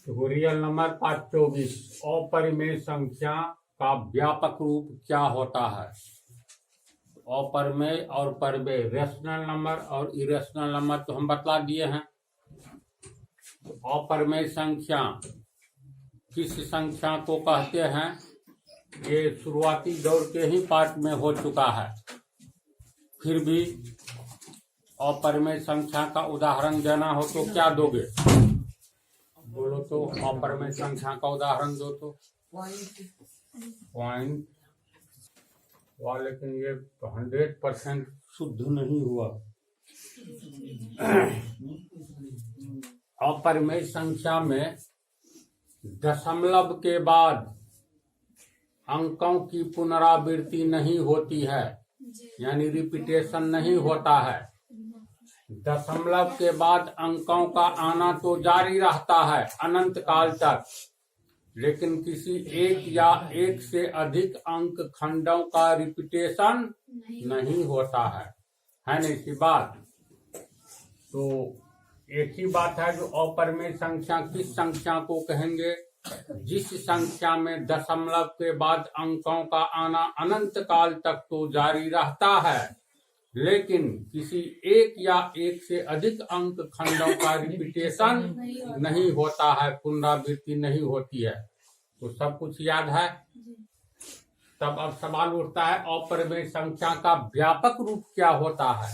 तो real number 524 अपरिमेय संख्या का व्यापक रूप क्या होता है? अपरिमेय और परिमेय, रेशनल नंबर और इरेशनल नंबर तो हम बतला दिए हैं। तो अपरिमेय संख्या किस संख्या को कहते हैं? ये शुरुआती दौर के ही पार्ट में हो चुका है, फिर भी अपरिमेय संख्या का उदाहरण देना हो तो क्या दोगे? बोलो तो अपरिमेय संख्या का उदाहरण दो तो। पॉइंट लेकिन ये 100% शुद्ध नहीं हुआ। अपरिमेय संख्या में दशमलव के बाद अंकों की पुनरावृत्ति नहीं होती है, यानी रिपीटेशन नहीं होता है। दशमलव के बाद अंकों का आना तो जारी रहता है अनंत काल तक, लेकिन किसी एक या एक से अधिक अंक खंडों का रिपीटेशन नहीं होता है ना इसी बात? तो एक ही बात है जो अपरिमेय संख्या किस संख्या को कहेंगे? जिस संख्या में दशमलव के बाद अंकों का आना अनंत काल तक तो जारी रहता है, लेकिन किसी एक या एक से अधिक अंक खंडों का रिपीटेशन नहीं होता है, पुनरावृत्ति नहीं होती है। तो सब कुछ याद है। तब अब सवाल उठता है अपरिमेय संख्या का व्यापक रूप क्या होता है?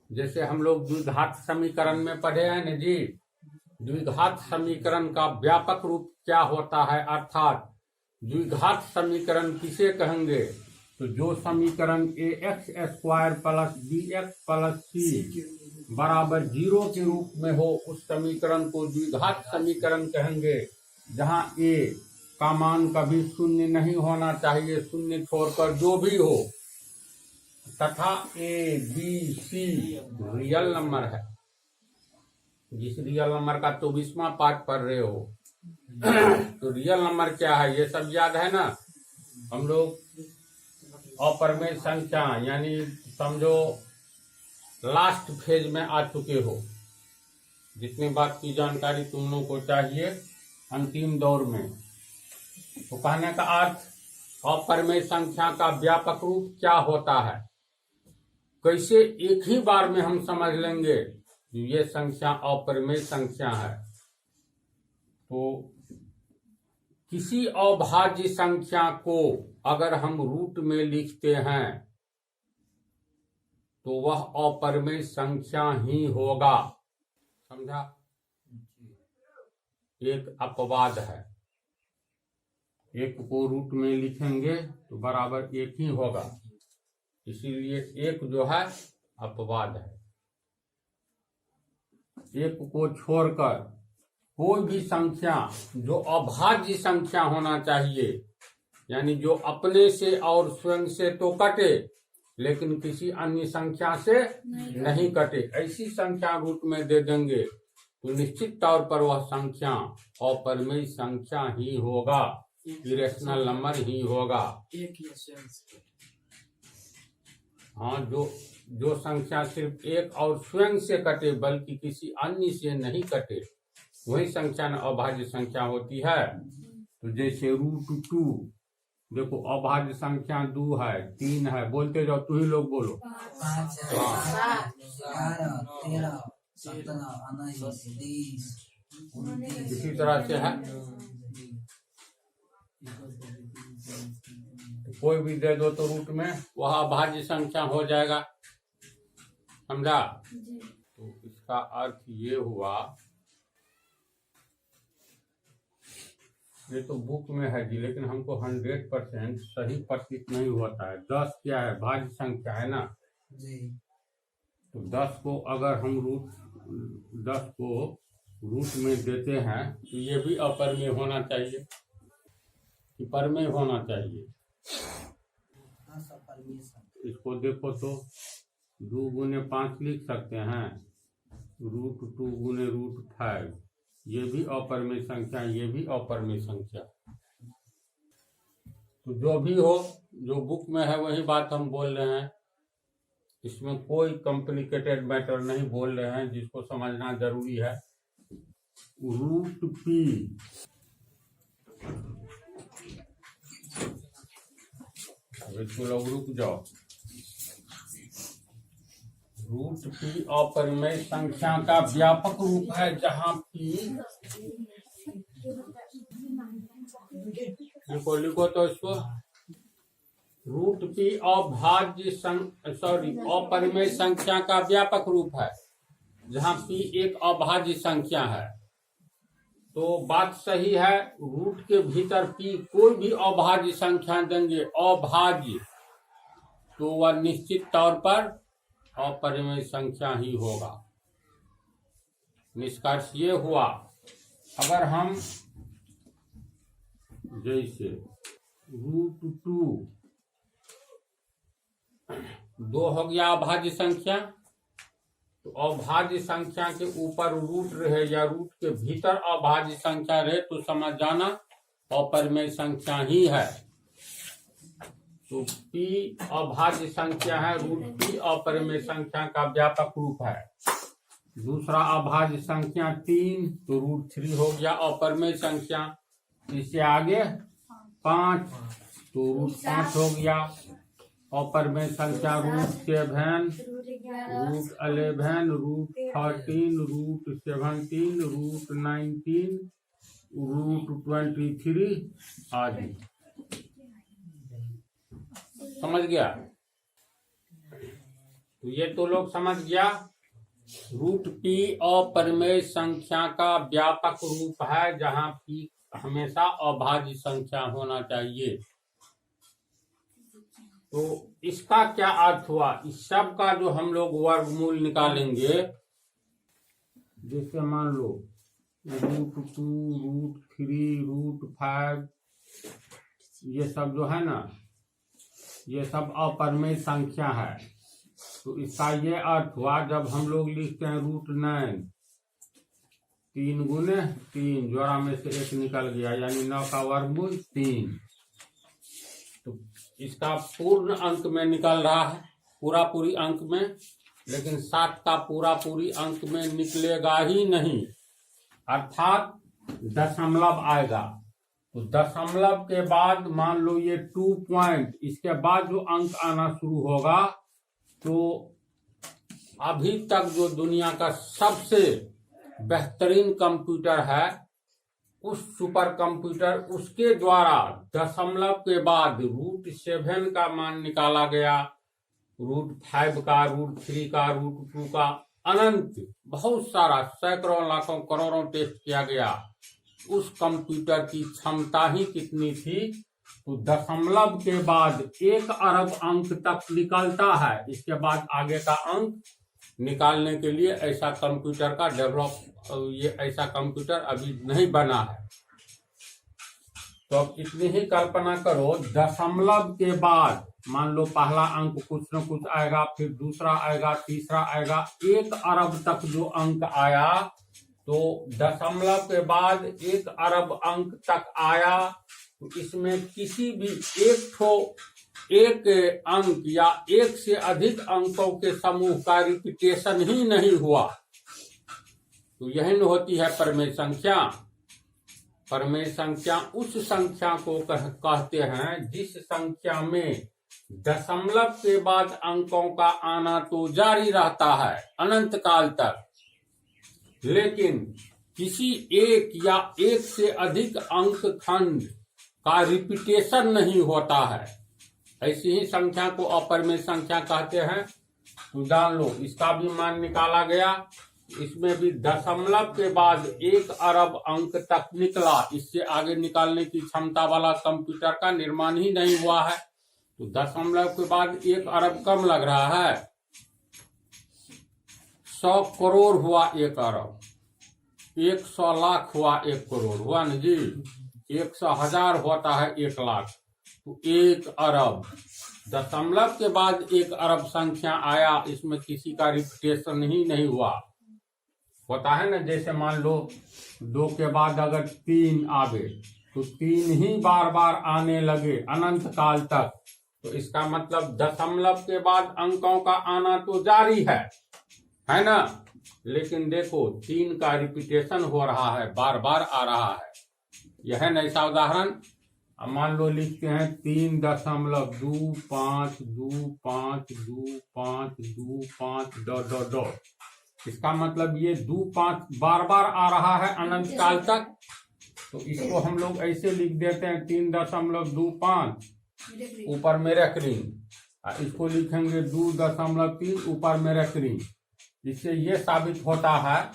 जैसे हम लोग द्विघात समीकरण में पढ़े हैं न जी, द्विघात समीकरण का व्यापक रूप क्या होता है? अर्थात द्विघात समीकरण किसे कहेंगे? तो जो समीकरण ax² plus bx plus c बराबर 0 के रूप में हो, उस समीकरण को द्विघात समीकरण कहेंगे, जहां a का मान कभी शून्य नहीं होना चाहिए, शून्य छोड़कर जो भी हो, तथा a b c real number है। जिस रियल नंबर का 24वां पार्ट पढ़ रहे हो तो रियल नंबर क्या है ये सब याद है ना? हम लोग अपरिमेय संख्या यानी समझो लास्ट फेज में आ चुके हो, जितनी बात की जानकारी तुम लोगों को चाहिए अंतिम दौर में। तो कहने का अर्थ अपरिमेय संख्या का व्यापक रूप क्या होता है? कैसे एक ही बार में हम समझ लेंगे ये संख्या अपरिमेय संख्या है? तो किसी अभाज्य संख्या को अगर हम रूट में लिखते हैं तो वह अपरिमेय संख्या ही होगा। समझा? एक अपवाद है, एक को रूट में लिखेंगे तो बराबर एक ही होगा, इसीलिए एक जो है अपवाद है। एक को छोड़कर कोई भी संख्या जो अभाज्य संख्या होना चाहिए, यानी जो अपने से और स्वयं से तो कटे लेकिन किसी अन्य संख्या से नहीं कटे, ऐसी संख्या रूट में दे देंगे तो निश्चित तौर पर वह संख्या अपरिमेय संख्या ही होगा, इरेशनल नंबर ही होगा। हाँ, जो संख्या सिर्फ एक और स्वयं से कटे बल्कि किसी अन्य से नहीं कटे, वही संख्या न अभाज्य संख्या होती है। तो जैसे √2, देखो अभाज्य संख्या 2 है, 3 है, बोलते जाओ, तू ही लोग बोलो। 5 7 11 13 17 19 20 इसी तरह से है, तो कोई भी दे दो तो रूट में वह अभाज्य संख्या हो जाएगा। समझा? तो इसका अर्थ ये हुआ, ये तो बुक में है जी, लेकिन हमको 100% सही प्रतीत नहीं होता है। 10 क्या है? भाज्य संख्या है ना जी। तो 10 को अगर हम 10 को रूट में देते हैं तो ये भी अपरिमेय होना चाहिए कि परिमेय होना चाहिए? इसको देखो तो 2 गुने 5 लिख सकते हैं, √2 गुने √5, ये भी अपरिमेय संख्या, ये भी अपरिमेय संख्या। तो जो भी हो, जो बुक में है वही बात हम बोल रहे हैं, इसमें कोई कॉम्प्लिकेटेड मैटर नहीं बोल रहे हैं, जिसको समझना जरूरी है रूट पी तो लोग रुक जाओ। रूट पी अपरिमेय संख्या का व्यापक रूप है जहां पी लिखो तो इसको रूट पी अभाज्य अपरिमेय संख्या का व्यापक रूप है जहां पी एक अभाज्य संख्या है। तो बात सही है, रूट के भीतर पी कोई भी अभाज्य संख्या देंगे अभाज्य तो वह निश्चित तौर पर अपरिमेय संख्या ही होगा। निष्कर्ष ये हुआ, अगर हम जैसे रूट 2 हो गया अभाज्य संख्या, तो अभाज्य संख्या के ऊपर रूट रहे या रूट के भीतर अभाज्य संख्या रहे तो समझ जाना अपरिमेय संख्या ही है। तो p अभाज्य संख्या है, रूट p अपरिमेय संख्या का व्यापक रूप है। दूसरा अभाज्य संख्या 3 तो रूट 3 हो गया अपरिमेय संख्या। इससे आगे 5 तो रूट 5 हो गया अपरिमेय संख्या। Root 7, root 11, root 13, root 17, root 19, root 23 आदि। समझ गया? तो ये तो लोग समझ गया, रूट पी अपरिमेय संख्या का व्यापक रूप है जहां पी हमेशा अभाज्य संख्या होना चाहिए। तो इसका क्या अर्थ हुआ? इस सब का जो हम लोग वर्गमूल निकालेंगे, जैसे मान लो रूट 2, रूट 3, रूट 5, ये सब जो है ना, ये सब अपरिमेय संख्या है। तो इसका ये अर्थ हुआ, जब हम लोग लिखते हैं रूट 9, 3 गुने 3, जोड़ा में से 1 निकल गया, यानी 9 का वर्गमूल 3। तो इसका पूर्ण अंक में निकल रहा है, पूरा पूरी अंक में, लेकिन 7 का पूरा पूरी अंक में निकलेगा ही नहीं, अर्थात दशमलव आएगा। तो दशमलव के बाद मान लो ये 2 पॉइंट, इसके बाद जो अंक आना शुरू होगा, तो अभी तक जो दुनिया का सबसे बेहतरीन कंप्यूटर है, उस सुपर कंप्यूटर, उसके द्वारा दशमलव के बाद रूट 7 का मान निकाला गया, रूट 5 का, रूट 3 का, रूट 2 का, अनंत बहुत सारा सैकड़ों लाखों करोड़ों टेस्ट किया गया। उस कंप्यूटर की क्षमता ही कितनी थी? तो दशमलव के बाद 1 अरब अंक तक निकलता है। इसके बाद आगे का अंक निकालने के लिए ऐसा कंप्यूटर का ये ऐसा कंप्यूटर अभी नहीं बना है। तो अब इतनी ही कल्पना करो, दशमलव के बाद मान लो पहला अंक कुछ न कुछ आएगा, फिर दूसरा आएगा, तीसरा आएगा, 1 अरब तक जो अंक आया, तो दशमलव के बाद 1 अरब अंक तक आया, तो इसमें किसी भी एक अंक या 1 से अधिक अंकों के समूह का रिपीटेशन ही नहीं हुआ। तो यही होती है परिमेय संख्या। परिमेय संख्या उस संख्या को कहते हैं जिस संख्या में दशमलव के बाद अंकों का आना तो जारी रहता है अनंत काल तक, लेकिन किसी एक या 1 से अधिक अंक खंड का रिपीटेशन नहीं होता है। ऐसी ही संख्या को अपरिमेय संख्या कहते हैं। तो जान लो, इसका भी मान निकाला गया, इसमें भी दशमलव के बाद 1 अरब अंक तक निकला। इससे आगे निकालने की क्षमता वाला कंप्यूटर का निर्माण ही नहीं हुआ है। तो दशमलव के बाद 1 अरब कम लग रहा है, 100 करोड़ हुआ 1 अरब, 100 लाख हुआ 1 करोड़ हुआ न जी, 100,000 होता है 1 लाख, तो 1 अरब। दशमलव के बाद 1 अरब संख्या आया, इसमें किसी का रिपीटेशन ही नहीं हुआ। होता है ना, जैसे मान लो 2 के बाद अगर 3 आवे, तो 3 ही बार बार आने लगे अनंत काल तक, तो इसका मतलब दशमलव के बाद अंकों का आना तो जारी है ना। लेकिन देखो 3 का रिपीटेशन हो रहा है, बार बार आ रहा है। यह है ना ऐसा उदाहरण। अब मान लो लिखते हैं 3.252525 इसका मतलब ये 25 बार बार आ रहा है अनंत काल तक। तो इसको हम लोग ऐसे लिख देते हैं 3.25 ऊपर में रख रिंग। इसको लिखेंगे 2.3 ऊपर में रख रिंग। इससे ये साबित होता है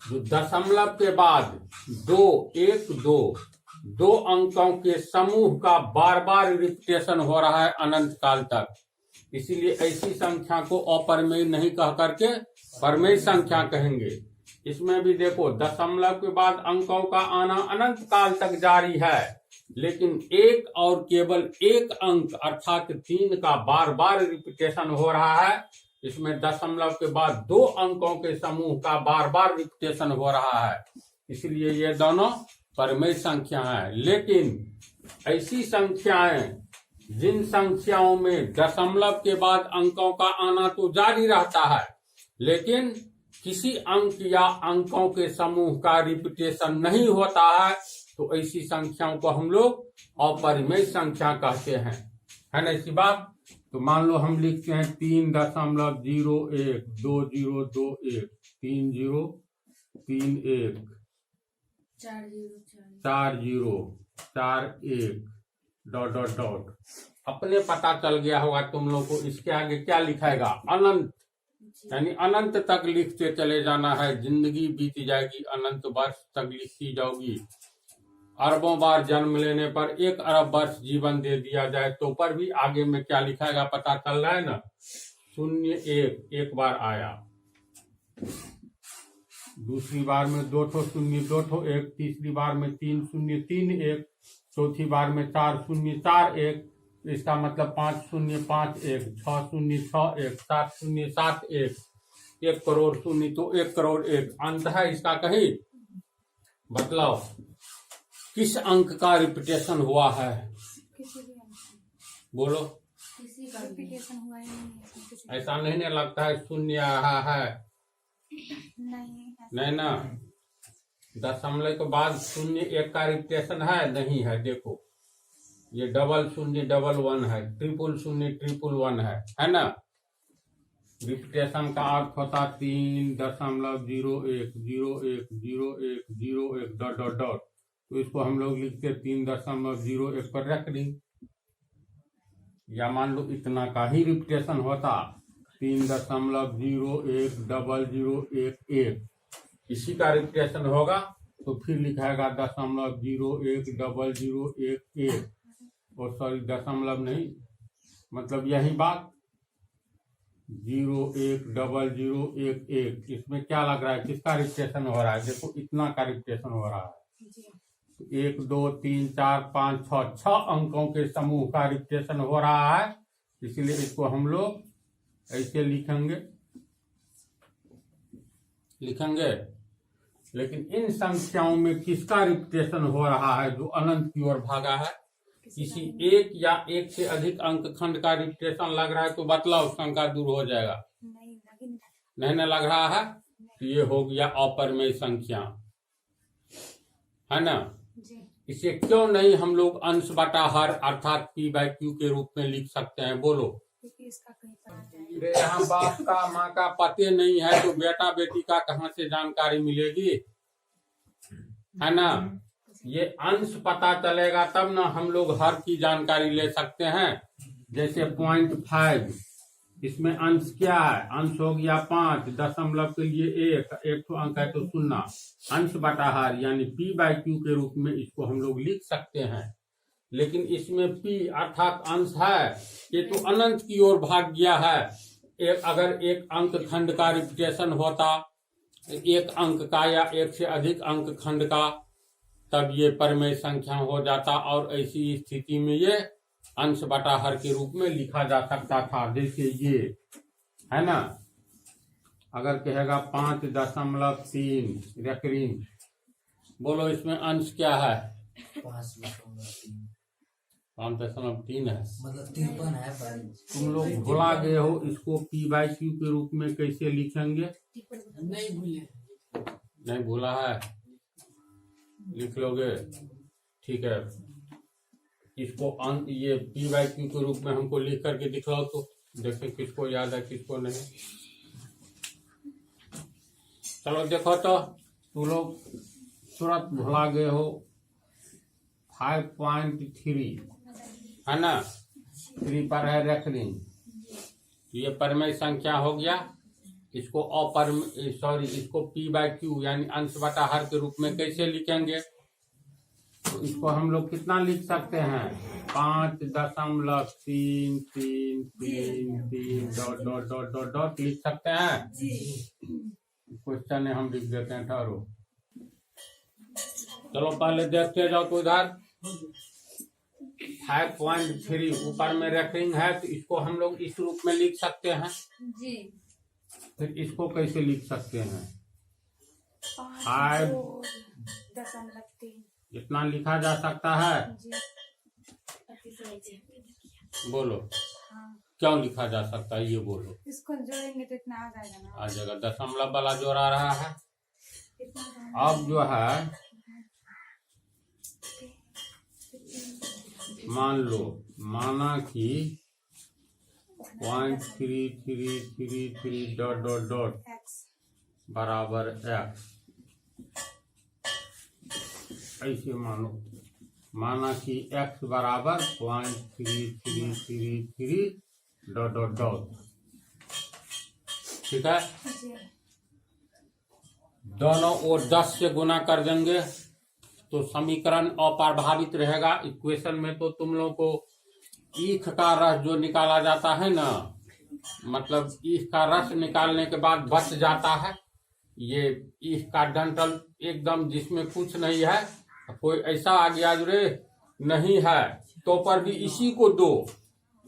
जो दशमलव के बाद 2 1 2 दो अंकों के समूह का बार बार रिपीटेशन हो रहा है अनंत काल तक। इसीलिए ऐसी संख्या को अपरिमेय नहीं कह करके परमेय संख्या कहेंगे। इसमें भी देखो दशमलव के बाद अंकों का आना अनंत काल तक जारी है, लेकिन एक और केवल एक अंक अर्थात 3 का बार बार रिपीटेशन हो रहा है। इसमें दशमलव के बाद 2 अंकों के समूह का बार बार रिपीटेशन हो रहा है, इसलिए ये दोनों परमेय संख्या है। लेकिन ऐसी संख्याएं जिन संख्याओं में दशमलव के बाद अंकों का आना तो जारी रहता है, लेकिन किसी अंक या अंकों के समूह का रिपीटेशन नहीं होता है, तो ऐसी संख्याओं को हम लोग अपरिमेय संख्या कहते हैं। है ना ऐसी बात। तो मान लो हम लिखते हैं 3.012021 3031 4041 ... अपने पता चल गया होगा तुम लोग को। इसके आगे क्या लिखाएगा? अनंत, यानी अनंत तक लिखते चले जाना है। जिंदगी बीत जाएगी, अनंत वर्ष तक लिखती जाओगी। अरबों बार जन्म लेने पर 1 अरब वर्ष जीवन दे दिया जाए तो पर भी आगे में क्या लिखाएगा पता चल रहा है ना। 0 1 बार आया, दूसरी बार में 2 0 2 1, तीसरी बार में 3 0 3 1, चौथी बार में 4 0 4 1, इसका मतलब 5 0 5 1, 6 0 6 1, 7 0 7 1, 1 करोड़ 0 तो 1 करोड़ 1 अंत है इसका। कहीं बतलाओ किस अंक का रिपीटेशन हुआ है? बोलो। किसी का रिपीटेशन हुआ ही नहीं। ऐसा नहीं लगता है 0 आया है? नहीं ना। दशमलव के बाद 0 1 का रिपीटेशन है? नहीं है। देखो ये 0 0 1 1 है, 0 0 1 1 है ना। रिपीटेशन का अर्थ होता 3.01010101 ... तो इसको हम लोग लिखते 3.01 पर रख दी। या मान लो इतना का ही रिपीटेशन होता 3.010011, इसी का रिपीटेशन होगा तो फिर लिखाएगा 0.010011। और सॉरी दशमलव नहीं, मतलब यही बात 010011। इसमें क्या लग रहा है? किसका रिपीटेशन हो रहा है? देखो इतना का रिपीटेशन हो रहा है। 1 2 3 4 5 6 6 अंकों के समूह का रिपीटेशन हो रहा है, इसलिए इसको हम लोग ऐसे लिखेंगे। लेकिन इन संख्याओं में किसका रिपीटेशन हो रहा है जो अनंत की ओर भागा है? किसी एक या एक से अधिक अंक खंड का रिपीटेशन लग रहा है तो बतलाओ, शंका दूर हो जाएगा। नहीं ना लग रहा है तो ये हो गया अपरिमेय संख्या, है ना। इसे क्यों नहीं हम लोग अंश बटा हर अर्थात P/Q के रूप में लिख सकते हैं? बोलो। यहाँ बाप का माँ का पते नहीं है तो बेटा बेटी का कहाँ से जानकारी मिलेगी? है ना। ये अंश पता चलेगा तब ना हम लोग हर की जानकारी ले सकते हैं। जैसे 0.5 इसमें अंश क्या है? अंश हो गया 5, दशमलव के लिए 1 तो अंक है तो 0। अंश बटा हर यानी P/Q के रूप में इसको हम लोग लिख सकते हैं। लेकिन इसमें P अर्थात अंश है, ये तो अनंत की ओर भाग गया है। अगर एक अंक खंड का रिपीटेशन होता, एक अंक का या एक से अधिक अंक खंड का, तब ये परमेय संख्या हो जाता और ऐसी स्थिति में ये अंश बटा हर के रूप में लिखा जा सकता था। जैसे ये है ना, अगर कहेगा 5.3 रेकरिंग, बोलो इसमें अंश क्या है? 5.3। 5.3 है। मतलब 53 है पर तुम लोग भुला गए हो, इसको P/Q के रूप में कैसे लिखेंगे? नहीं भूला है, लिख लोगे, ठीक है। इसको ये P/Q के रूप में हमको लिख करके दिखलाओ तो देखें किसको याद है किसको नहीं। चलो देखो तो तुम लोग तुरंत भुला गए हो। 5.3 है ना, 3 पर है रेकरिंग, ये परमेय संख्या हो गया। इसको इसको P/Q यानी अंश बटा हर के रूप में कैसे लिखेंगे? तो इसको हम लोग कितना लिख सकते हैं? 5.333 लिख सकते हैं। क्वेश्चन हम लिख देते हैं, ठहरो। चलो पहले देखते जाओ तो इधर 5.3 ऊपर में रेकरिंग है, तो इसको हम लोग इस रूप में लिख सकते हैं। जी। फिर इसको कैसे लिख सकते हैं? 5.3 इतना लिखा जा सकता है। बोलो हाँ। क्यों लिखा जा सकता है, ये बोलो। इसको जोड़ेंगे तो इतना आ जाएगा ना। आ जाएगा, दशमलव वाला जोड़ आ रहा है। अब जो है मान लो, माना कि 0.3333 ... बराबर x, ऐसे माना कि x बराबर 0.3333 ... ठीक है। दोनों ओर 10 से गुना कर देंगे तो समीकरण अप्रभावित रहेगा। इक्वेशन में तो तुम लोगों को ईख का रस जो निकाला जाता है ना, मतलब ईख का रस निकालने के बाद बच जाता है। ये ईख का डंठल एकदम जिसमें कुछ नहीं है, कोई ऐसा आ गया जो रे नहीं है तो पर भी इसी को दो,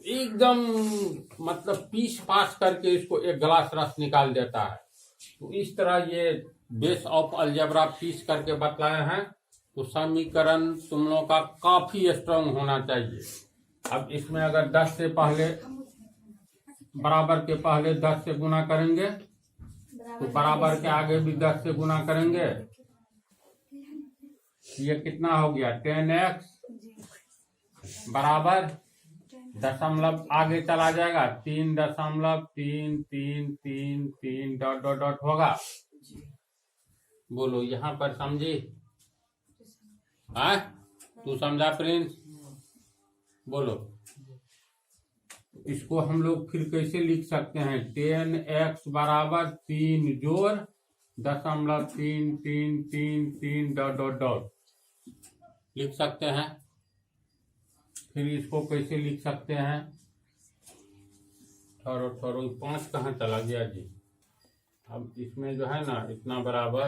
एकदम मतलब पीस पास करके इसको एक गिलास रस निकाल देता है। तो इस तरह ये बेस ऑफ अलजेब्रा पीस करके बतलाए हैं। तो समीकरण तुम लोगों का काफी स्ट्रांग होना चाहिए। अब इसमें अगर 10 से पहले बराबर के पहले 10 से गुना करेंगे तो बराबर के आगे भी 10 से गुना करेंगे, ये कितना हो गया? 10x बराबर दशमलव आगे चला जाएगा 3.333 ... होगा। बोलो यहाँ पर समझी? हाँ, तू समझा प्रिंस? बोलो इसको हम लोग फिर कैसे लिख सकते हैं? 10x बराबर 3 जोड़ 0.3333 ... लिख सकते हैं। फिर इसको कैसे लिख सकते हैं? ठहरो 5 कहाँ चला गया जी? अब इसमें जो है ना इतना बराबर,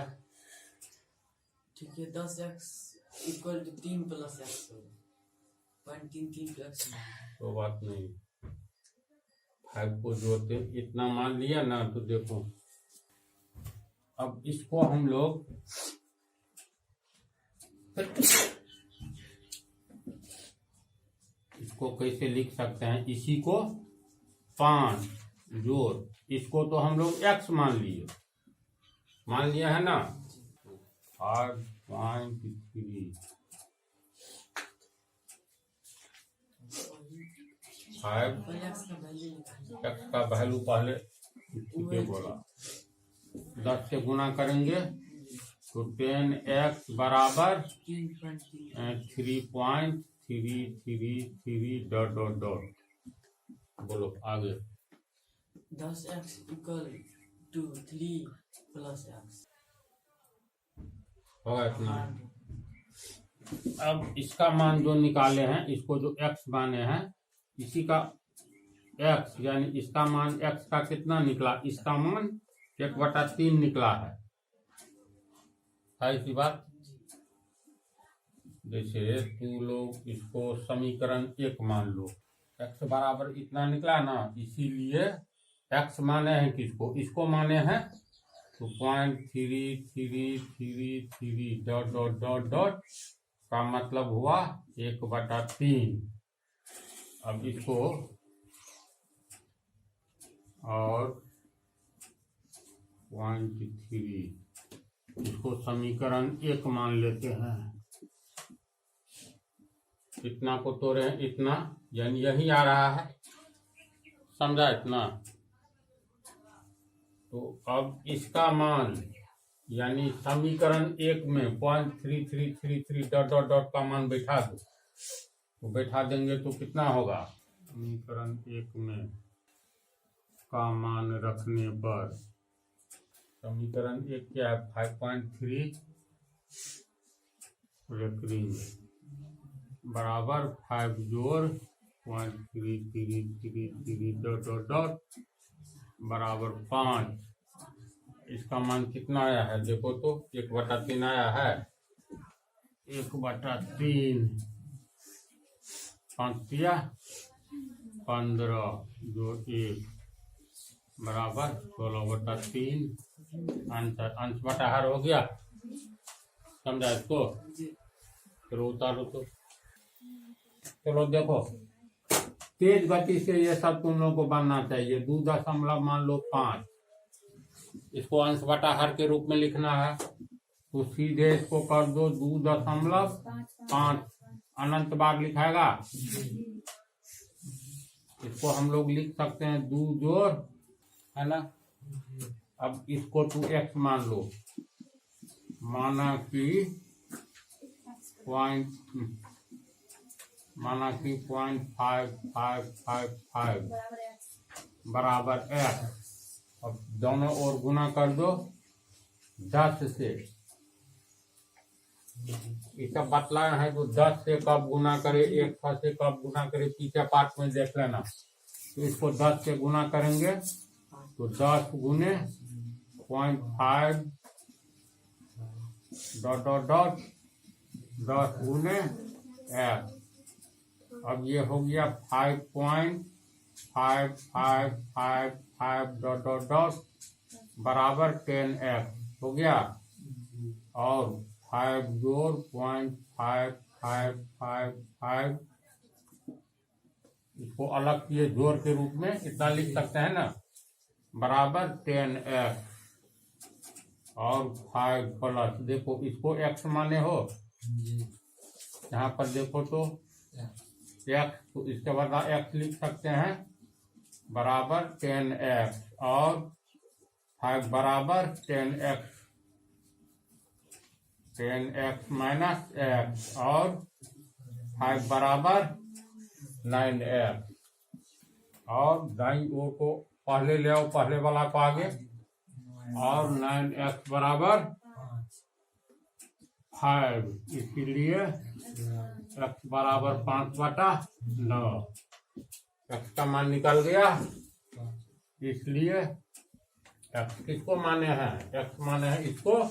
ठीक है, 10x equal to 3 plus x 0.33 x। तो बात नहीं, 5 को जोड़ते इतना मान लिया ना, तो देखो अब इसको हम लोग इसको कैसे लिख सकते हैं? इसी को 5 जोड़ इसको तो हम लोग x मान लिया है ना। 5.3 x का वैल्यू पहले ठीक है बोला, 10 से गुना करेंगे तो 10x बराबर 3.333 ... बोलो आगे। 10x equal to 3 plus x होगा इतना। अब इसका मान जो निकाले हैं, इसको जो x माने हैं, इसी का x यानी इसका मान x का कितना निकला? इसका मान 1/3 निकला है इसी बात। जैसे तू लोग इसको समीकरण 1 मान लो, x बराबर इतना निकला ना, इसीलिए x माने हैं किसको? इसको माने हैं। तो 0.3333 ... का मतलब हुआ 1/3। अब इसको और 0.3 इसको समीकरण 1 मान लेते हैं। इतना को तोड़े इतना, यानी यही आ रहा है, समझा इतना। तो अब इसका मान यानी समीकरण 1 में 0.3333 डॉट डॉट डॉट का मान बैठा दो, तो बैठा देंगे तो कितना होगा। समीकरण 1 में का मान रखने पर समीकरण 1 क्या है, 5.3 रेकरिंग बराबर 5 जोड़ 0.3333 डॉट डॉट डॉट बराबर 5। इसका मान कितना आया है देखो तो, 1/3 आया है। 1/3 5 दिया 15 जो 1 बराबर 16/3। अंश बटा हर हो गया, समझा इसको। फिर उतारो तो। चलो देखो, तेज गति से ये सब तुम लोगों को बनना चाहिए। 2 मान लो 5, इसको अंश बटा हर के रूप में लिखना है, तो सीधे इसको कर दो 2.5 अनंत बार लिखाएगा। इसको हम लोग लिख सकते हैं 2 जोड़, है ना। अब इसको तू x मान लो, माना कि 0.5555 बराबर x। अब दोनों ओर गुना कर दो 10 से। ये सब बतलाया है, तो 10 से कब गुना करे, 1 से कब गुना करे, पीछे पार्ट में देख लेना। तो इसको 10 से गुना करेंगे तो 10 गुने 0.5 डॉट डॉट डॉट 10 गुने x। अब ये हो गया 5.5555 डॉट डॉट डॉट बराबर 10x हो गया। और 5 जोड़ 0.5555 इसको अलग किए जोड़ के रूप में इतना लिख सकते हैं ना, बराबर 10x। और 5 प्लस देखो इसको x माने हो, यहाँ पर देखो तो x, तो इसके बाद x लिख सकते हैं बराबर 10x और 5 बराबर 10x माइनस x और 5 बराबर 9x। और दाईं ओर को पहले ले आओ, पहले वाला को आगे, और 9x बराबर 5, इसीलिए x बराबर 5/9। x का मान निकल गया, इसलिए x किसको माने हैं, x माने हैं इसको,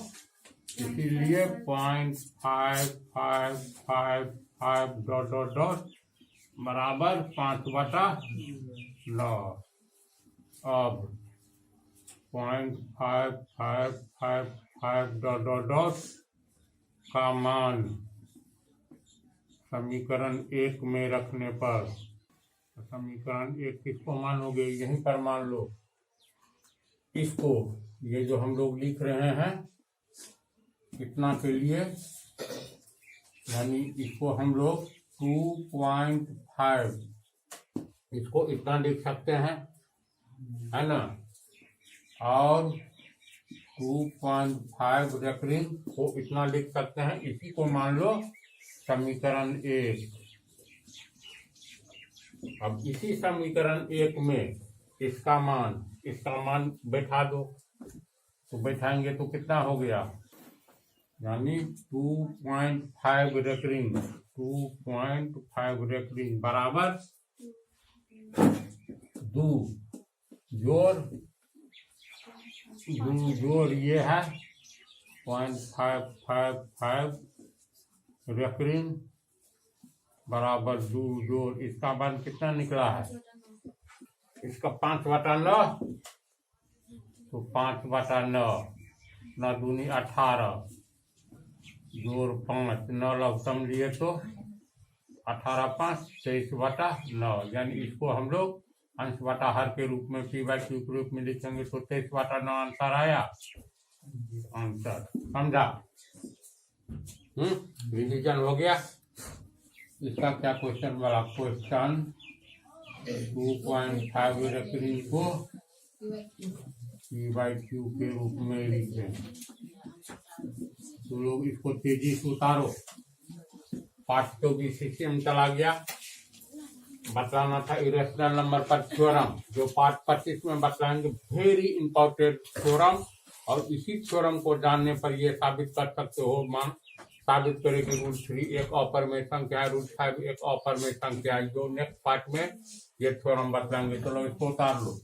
इसीलिए 0.5555 डॉट डॉट डॉट बराबर 5/9। अब 0.5555 डॉट डॉट डॉट का मान समीकरण 1 में रखने पर, समीकरण 1 किसको मानोगे, यहीं पर मान लो इसको। ये जो हम लोग लिख रहे हैं इतना के लिए, यानी इसको हम लोग 2.5 इसको इतना लिख सकते हैं, है ना। और 2.5 रेकरिंग को इतना लिख सकते हैं। इसी को मान लो समीकरण 1। अब इसी समीकरण 1 में इसका मान बैठा दो, तो बैठाएंगे तो कितना हो गया, यानी 2.5 रेकरिंग 2.5 रेकरिंग बराबर 2 जोड़ ये है 0.555 रेकरिंग बराबर 2 जोड़ इसका मान कितना निकला है, इसका 5/9, तो 5/9 9 दूनी 18 जोड़ 5 9 लघुत्तम लिए तो 18/5 23/9, यानी इसको हम लोग अंश बटा हर के रूप में P/Q के रूप में लिखेंगे तो 23/9 आंसर आया। आंसर समझा? रिवीजन हो गया। इसका क्या क्वेश्चन वाला क्वेश्चन 2.5 रेफरेंस को P/Q के रूप में लिखें। तो लोग इसको तेजी से उतारो। पार्ट 24 में चला गया। बतलाना था इरेशनल नंबर पर थ्योरम, जो पार्ट 25 में बतलाएंगे। वेरी इंपॉर्टेंट थ्योरम, और इसी थ्योरम को जानने पर ये साबित कर सकते हो। मान साबित करेंगे रूट 3 एक ऑपरमेशन क्या है, रूट 5 एक ऑपरमेशन क्या है। जो नेक्स्ट पार्ट में ये थ्योरम बतलाएंगे। चलो इसको उतार लो।